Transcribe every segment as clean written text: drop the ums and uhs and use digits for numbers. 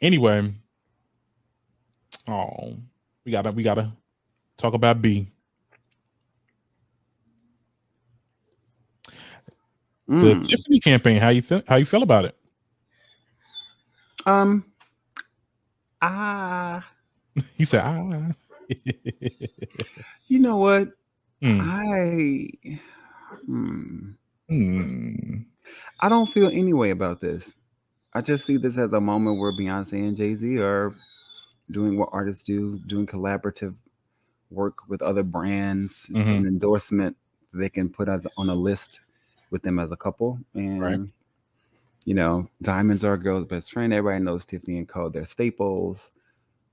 Anyway, oh, we gotta talk about B. The Tiffany campaign. How you feel about it? You said You know what? Mm. I don't feel any way about this. I just see this as a moment where Beyonce and Jay Z are doing what artists do, doing collaborative work with other brands. It's an endorsement they can put on a list with them as a couple. And, right. You know, diamonds are a girl's best friend. Everybody knows Tiffany and Co. They're staples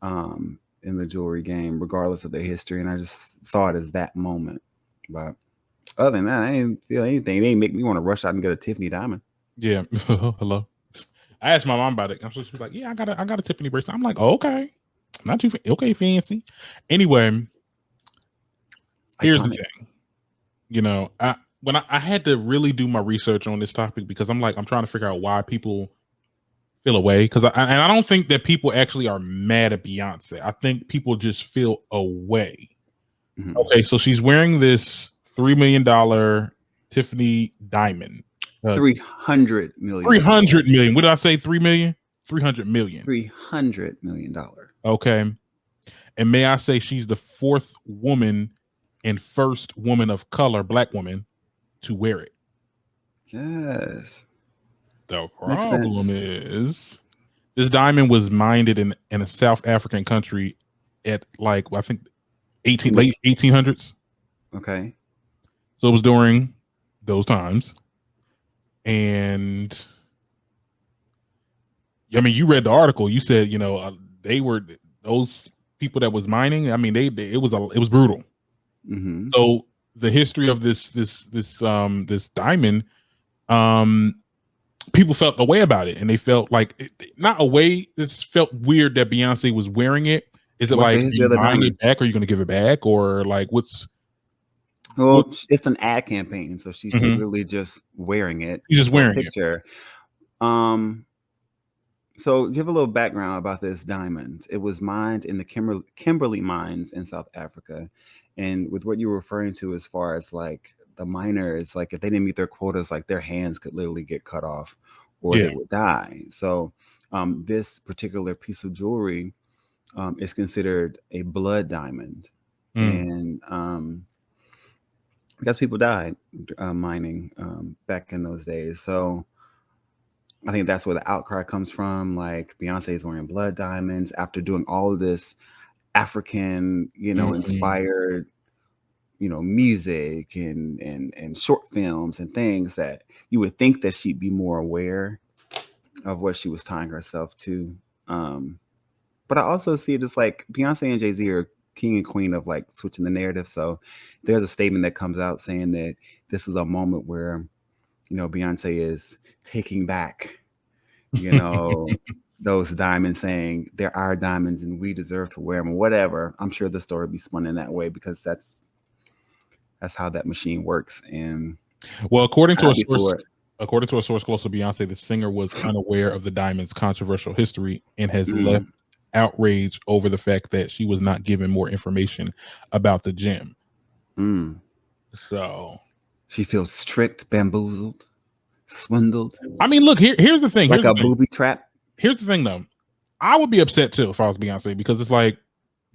in the jewelry game, regardless of their history. And I just saw it as that moment. But other than that, I didn't feel anything. It didn't make me want to rush out and get a Tiffany diamond. Yeah. Hello. I asked my mom about it. She was like, "Yeah, I got a Tiffany bracelet." I'm like, oh, "Okay, not too okay, fancy." Anyway, here's the thing. You know, I had to really do my research on this topic because I'm trying to figure out why people feel away, because I don't think that people actually are mad at Beyonce. I think people just feel away. Okay, so she's wearing this $3 million Tiffany diamond. 300 million. 300 million. What did I say? 3 million? 300 million. $300 million. Okay. And may I say she's the fourth woman and first woman of color, black woman, to wear it. Yes. The problem is this diamond was mined in a South African country at I think late 1800s. Okay. So it was during those times. And I mean, you read the article. You said, they were those people that was mining. I mean, it was brutal. Mm-hmm. So the history of this diamond, people felt a way about it, and they felt not a way. This felt weird that Beyonce was wearing it. Is it are you buying it back? Or are you going to give it back? Or what's? Well, it's an ad campaign, so she's literally just wearing it. She's just wearing picture. It. So give a little background about this diamond. It was mined in the Kimberley mines in South Africa. And with what you're referring to as far as the miners, if they didn't meet their quotas, their hands could literally get cut off or they would die. So this particular piece of jewelry is considered a blood diamond. And I guess people died mining back in those days. So I think that's where the outcry comes from. Beyonce is wearing blood diamonds after doing all of this African, inspired, music and short films and things that you would think that she'd be more aware of what she was tying herself to. But I also see it as Beyonce and Jay Z are king and queen of switching the narrative. So there's a statement that comes out saying that this is a moment where, Beyonce is taking back, those diamonds, saying they're our diamonds and we deserve to wear them, whatever. I'm sure the story will be spun in that way because that's how that machine works. And well, according to a source close to Beyonce, the singer was unaware of the diamond's controversial history and has left outrage over the fact that she was not given more information about the gem. So she feels tricked, bamboozled, swindled. I mean, look, here's the thing. Like a booby trap. Here's the thing, though. I would be upset too if I was Beyonce, because it's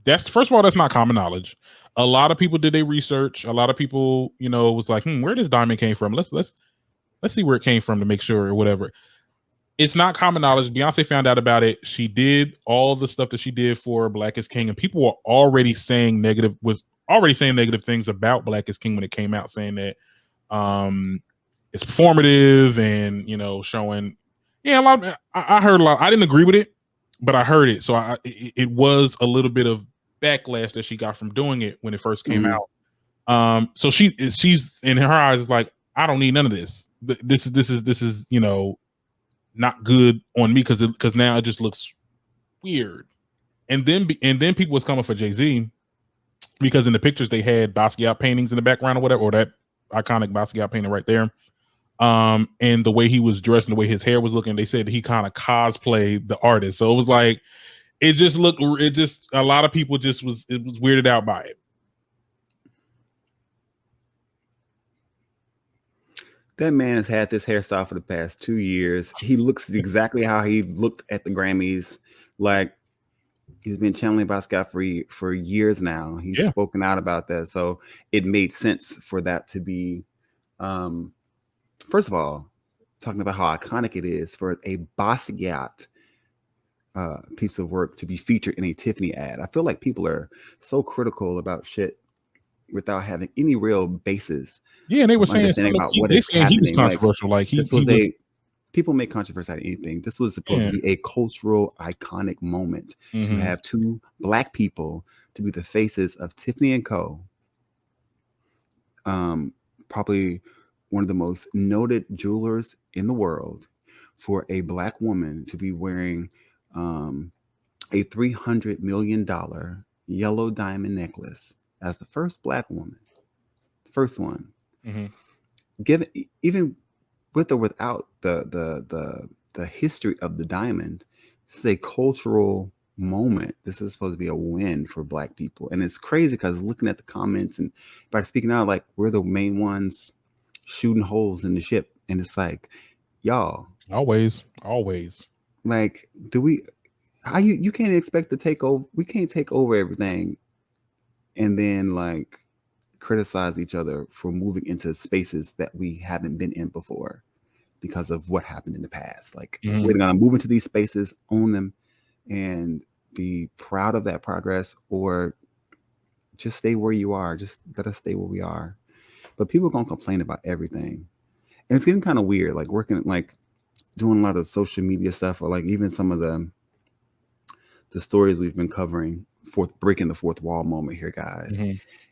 that's first of all, that's not common knowledge. A lot of people did their research. A lot of people, was where this diamond came from. Let's see where it came from to make sure or whatever. It's not common knowledge. Beyonce found out about it. She did all the stuff that she did for Black is King, and people were already saying negative things about Black is King when it came out, saying that it's performative and showing. Yeah, a lot. I heard a lot. I didn't agree with it, but I heard it. So it was a little bit of backlash that she got from doing it when it first came out. So she's in her eyes I don't need none of this. This is not good on me because now it just looks weird. And then people was coming for Jay Z because in the pictures they had Basquiat paintings in the background or whatever, or that iconic Basquiat painting right there. And the way he was dressed and the way his hair was looking, they said he kind of cosplayed the artist. So it was like, it just a lot of people was weirded out by it. That man has had this hairstyle for the past 2 years. He looks exactly how he looked at the Grammys. Like, he's been channeling about Scott for years now. He's spoken out about that. So it made sense for that to be, first of all, talking about how iconic it is for a Basquiat piece of work to be featured in a Tiffany ad. I feel like people are so critical about shit without having any real basis. Yeah, and they were saying about what is happening. He was controversial. Like people make controversy out of anything. This was supposed to be a cultural iconic moment to have two Black people to be the faces of Tiffany & Co. Probably one of the most noted jewelers in the world, for a Black woman to be wearing a $300 million yellow diamond necklace as the first Black woman, the first one. Given even with or without the history of the diamond, this is a cultural moment. This is supposed to be a win for Black people, and it's crazy because looking at the comments and by speaking out, like, we're the main ones shooting holes in the ship, and it's like, y'all, always, like, you can't expect to take over. We can't take over everything, and then like criticize each other for moving into spaces that we haven't been in before because of what happened in the past. Like, we're gonna move into these spaces, own them, and be proud of that progress, or just stay where you are. Just let us stay where we are. But people are gonna complain about everything, and it's getting kind of weird. Like working, like doing a lot of social media stuff, or like even some of the stories we've been covering, breaking the fourth wall moment here, guys.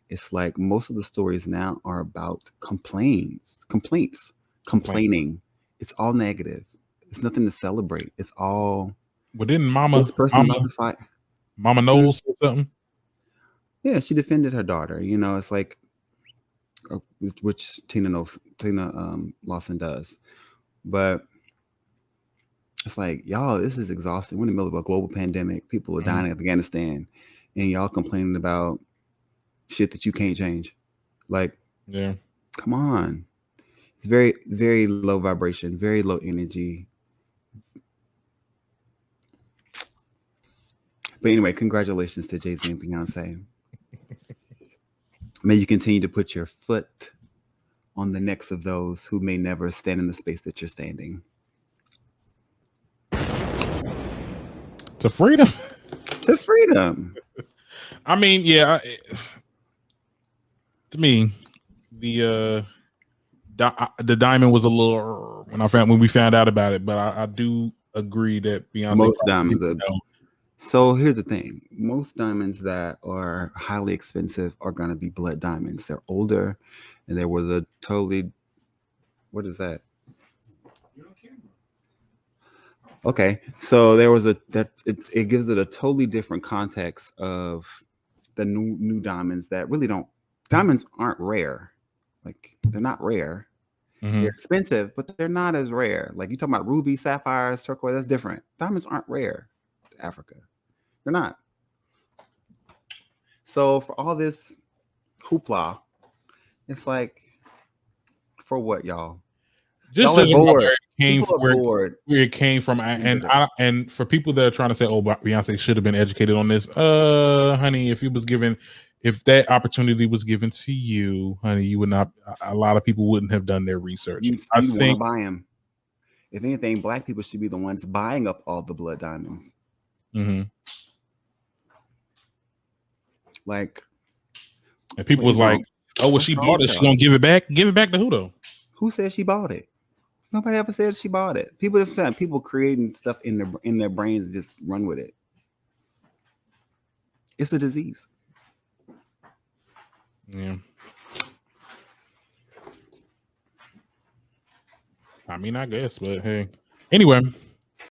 It's like most of the stories now are about complaining. It's all negative. It's nothing to celebrate. It's all. Well, didn't Mama Knowles say something? Yeah, she defended her daughter. You know, it's like, which Tina Lawson does, but it's like, y'all, this is exhausting. We're in the middle of a global pandemic. People are dying in Afghanistan, and y'all complaining about shit that you can't change. Like, yeah, come on. It's very, very low vibration, very low energy. But anyway, congratulations to Jay Z and Beyonce. May you continue to put your foot on the necks of those who may never stand in the space that you're standing. To freedom. To freedom. I mean, yeah. To me, the diamond was a little when we found out about it, but I do agree that Beyonce most diamonds. So here's the thing: most diamonds that are highly expensive are going to be blood diamonds. They're older, and there was a totally. What is that? Okay, so there was it gives it a totally different context of the new diamonds that really don't. Diamonds aren't rare. Like, they're not rare. They're expensive, but they're not as rare. Like, you talking about ruby, sapphires, turquoise, that's different. Diamonds aren't rare to Africa. They're not. So for all this hoopla, it's like, for what, y'all? Just y'all are bored. Where it came from, and for people that are trying to say, "Oh, Beyonce should have been educated on this," honey, if that opportunity was given to you, honey, you would not. A lot of people wouldn't have done their research. I think want to buy them. If anything, Black people should be the ones buying up all the blood diamonds. Like, and people was like, "Oh, well, she bought it. She gonna give it back? Give it back to who though? Who said she bought it? Nobody ever said she bought it. People just saying, people creating stuff in their brains and just run with it. It's a disease. Yeah. I mean, I guess, but hey. Anyway,